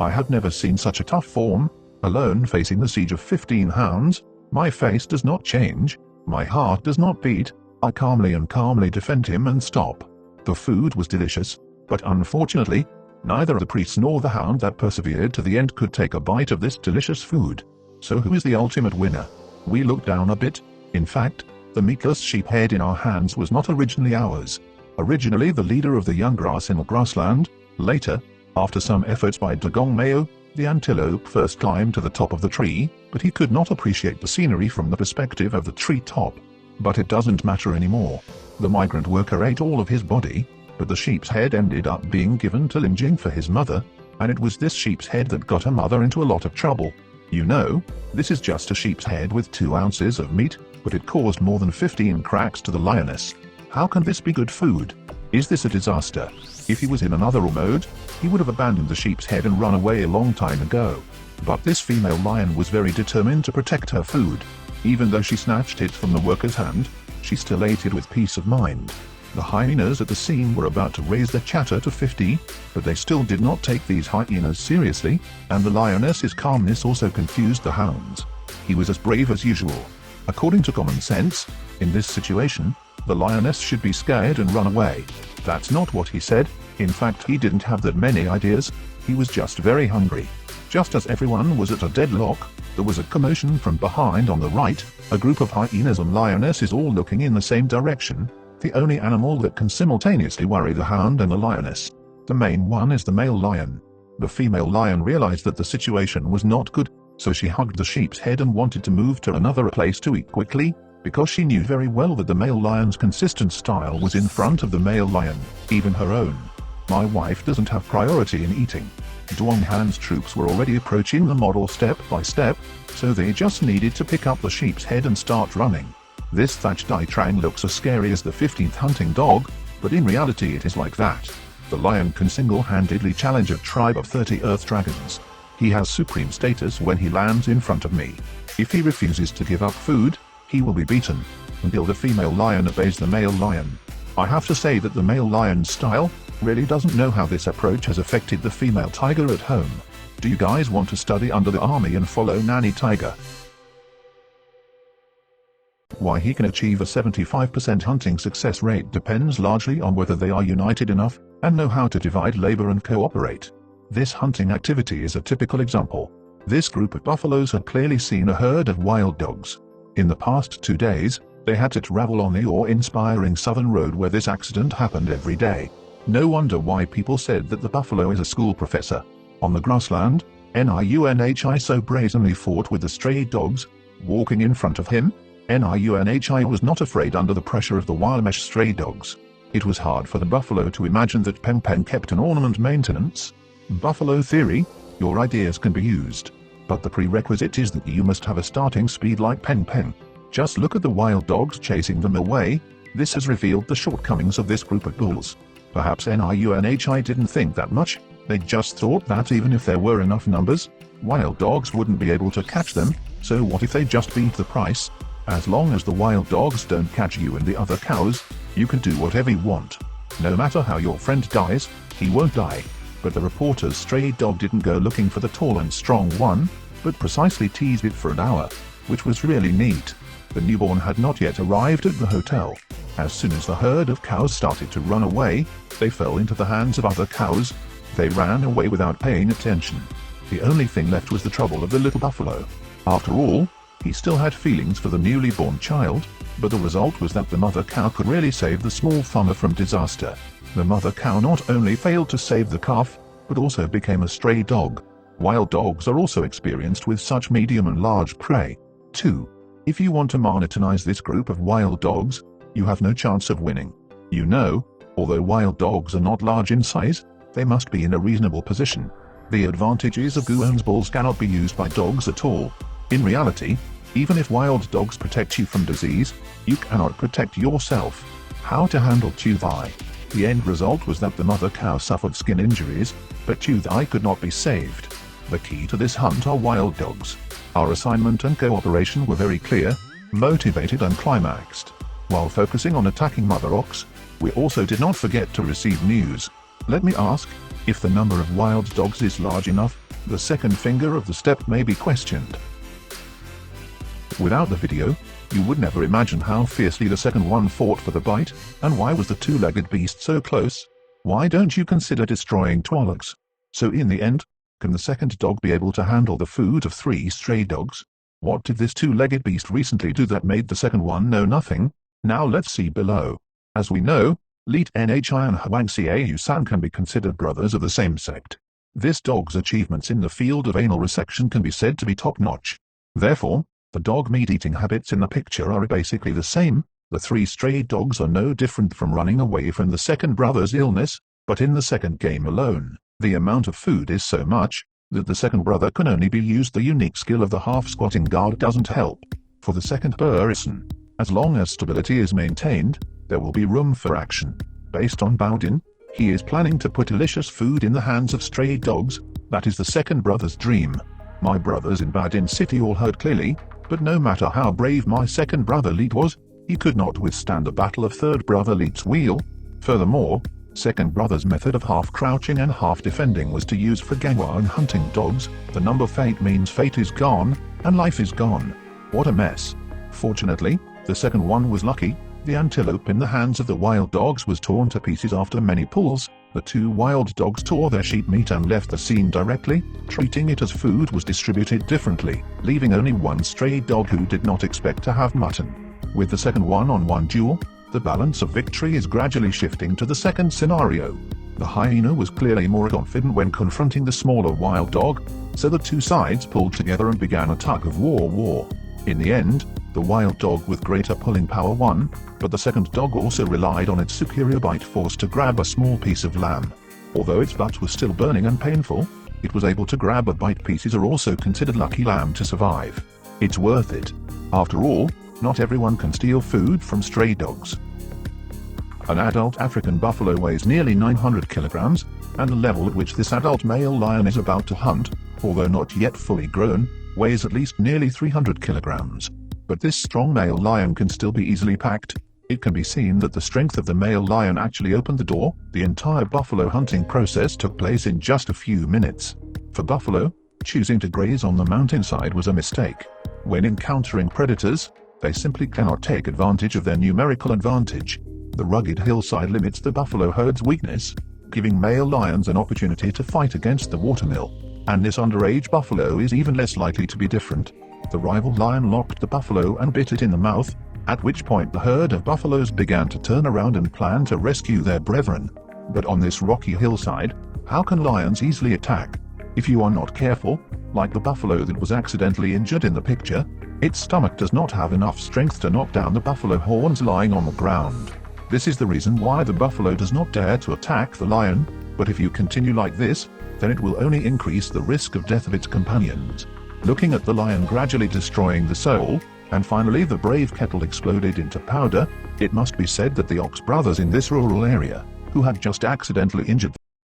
I had never seen such a tough form. Alone facing the siege of 15 hounds, my face does not change, my heart does not beat. I calmly defend him and stop. The food was delicious, but unfortunately, neither the priest nor the hound that persevered to the end could take a bite of this delicious food. So who is the ultimate winner? We looked down a bit. In fact, the meatless sheep head in our hands was not originally ours. Originally the leader of the young grass in the grassland. Later, after some efforts by Dagong Mayo, the antelope first climbed to the top of the tree, but he could not appreciate the scenery from the perspective of the tree top. But it doesn't matter anymore. The migrant worker ate all of his body, but the sheep's head ended up being given to Lim Jing for his mother, and it was this sheep's head that got her mother into a lot of trouble. You know, this is just a sheep's head with 2 ounces of meat, but it caused more than 15 cracks to the lioness. How can this be good food? Is this a disaster? If he was in another mode, he would have abandoned the sheep's head and run away a long time ago. But this female lion was very determined to protect her food. Even though she snatched it from the worker's hand, she still ate it with peace of mind. The hyenas at the scene were about to raise their chatter to 50, but they still did not take these hyenas seriously, and the lioness's calmness also confused the hounds. He was as brave as usual. According to common sense, in this situation, the lioness should be scared and run away. That's not what he said. In fact, he didn't have that many ideas. He was just very hungry. Just as everyone was at a deadlock, there was a commotion from behind on the right. A group of hyenas and lionesses all looking in the same direction. The only animal that can simultaneously worry the hound and the lioness. The main one is the male lion. The female lion realized that the situation was not good, so she hugged the sheep's head and wanted to move to another place to eat quickly, because she knew very well that the male lion's consistent style was in front of the male lion, even her own. My wife doesn't have priority in eating. Duong Han's troops were already approaching the model step by step, so they just needed to pick up the sheep's head and start running. This Thatch Dai Trang looks as scary as the 15th hunting dog, but in reality it is like that. The lion can single-handedly challenge a tribe of 30 earth dragons. He has supreme status when he lands in front of me. If he refuses to give up food, he will be beaten, until the female lion obeys the male lion. I have to say that the male lion's style really doesn't know how this approach has affected the female tiger at home. Do you guys want to study under the army and follow Nanny Tiger? Why he can achieve a 75% hunting success rate depends largely on whether they are united enough and know how to divide labor and cooperate. This hunting activity is a typical example. This group of buffaloes had clearly seen a herd of wild dogs. In the past 2 days, they had to travel on the awe-inspiring southern road where this accident happened every day. No wonder why people said that the buffalo is a school professor. On the grassland, Niunhi so brazenly fought with the stray dogs. Walking in front of him, Niunhi was not afraid under the pressure of the Wild stray dogs. It was hard for the buffalo to imagine that Peng Peng kept an ornament maintenance. Buffalo theory, your ideas can be used, but the prerequisite is that you must have a starting speed like Peng Peng. Just look at the wild dogs chasing them away. This has revealed the shortcomings of this group of bulls. Perhaps Niunhi didn't think that much. They just thought that even if there were enough numbers, wild dogs wouldn't be able to catch them, so what if they just beat the price? As long as the wild dogs don't catch you and the other cows, you can do whatever you want. No matter how your friend dies, he won't die. But the reporter's stray dog didn't go looking for the tall and strong one, but precisely teased it for an hour, which was really neat. The newborn had not yet arrived at the hotel. As soon as the herd of cows started to run away, they fell into the hands of other cows. They ran away without paying attention. The only thing left was the trouble of the little buffalo. After all, he still had feelings for the newly born child, but the result was that the mother cow could really save the small farmer from disaster. The mother cow not only failed to save the calf, but also became a stray dog. Wild dogs are also experienced with such medium and large prey. 2. If you want to monetize this group of wild dogs, you have no chance of winning. You know, although wild dogs are not large in size, they must be in a reasonable position. The advantages of Guan's bulls cannot be used by dogs at all. In reality, even if wild dogs protect you from disease, you cannot protect yourself. How to handle Chu Thai? The end result was that the mother cow suffered skin injuries, but Chu Thai could not be saved. The key to this hunt are wild dogs. Our assignment and cooperation were very clear, motivated and climaxed. While focusing on attacking Mother Ox, we also did not forget to receive news. Let me ask, if the number of wild dogs is large enough, The second finger of the step may be questioned. Without the video, you would never imagine how fiercely the second one fought for the bite, and why was the two-legged beast so close? Why don't you consider destroying Twilights? So in the end, can the second dog be able to handle the food of 3 stray dogs? What did this two-legged beast recently do that made the second one know nothing? Now let's see below. As we know, Leet Nhi and Hwang San can be considered brothers of the same sect. This dog's achievements in the field of anal resection can be said to be top-notch. Therefore, the dog meat-eating habits in the picture are basically the same. The 3 stray dogs are no different from running away from the second brother's illness, but in the second game alone, the amount of food is so much that the second brother can only be used. The unique skill of the half-squatting guard doesn't help. For the second person, as long as stability is maintained, there will be room for action. Based on Bowden, he is planning to put delicious food in the hands of stray dogs. That is the second brother's dream. My brothers in Bowden City all heard clearly, but no matter how brave my second brother Leet was, he could not withstand the battle of third brother Leet's wheel. Furthermore, second brother's method of half crouching and half defending was to use for gangwa and hunting dogs. The number fate means fate is gone, and life is gone. What a mess. Fortunately, the second one was lucky. The antelope in the hands of the wild dogs was torn to pieces after many pulls. The 2 wild dogs tore their sheep meat and left the scene directly. Treating it as food was distributed differently, leaving only 1 stray dog who did not expect to have mutton. With the second one-on-one duel, the balance of victory is gradually shifting to the second scenario. The hyena was clearly more confident when confronting the smaller wild dog, so the 2 sides pulled together and began a tug-of-war. In the end, the wild dog with greater pulling power won, but the second dog also relied on its superior bite force to grab a small piece of lamb. Although its butt was still burning and painful, it was able to grab a bite. Pieces are also considered lucky lamb to survive. It's worth it. After all, not everyone can steal food from stray dogs. An adult African buffalo weighs nearly 900 kilograms, and the level at which this adult male lion is about to hunt, although not yet fully grown, weighs at least nearly 300 kilograms. But this strong male lion can still be easily packed. It can be seen that the strength of the male lion actually opened the door. The entire buffalo hunting process took place in just a few minutes. For buffalo, choosing to graze on the mountainside was a mistake. When encountering predators, they simply cannot take advantage of their numerical advantage. The rugged hillside limits the buffalo herd's weakness, giving male lions an opportunity to fight against the watermill. And this underage buffalo is even less likely to be different. The rival lion locked the buffalo and bit it in the mouth, at which point the herd of buffaloes began to turn around and plan to rescue their brethren. But on this rocky hillside, how can lions easily attack? If you are not careful, like the buffalo that was accidentally injured in the picture, its stomach does not have enough strength to knock down the buffalo horns lying on the ground. This is the reason why the buffalo does not dare to attack the lion, but if you continue like this, then it will only increase the risk of death of its companions. Looking at the lion gradually destroying the soul, and finally the brave kettle exploded into powder, it must be said that the Ox brothers in this rural area, who had just accidentally injured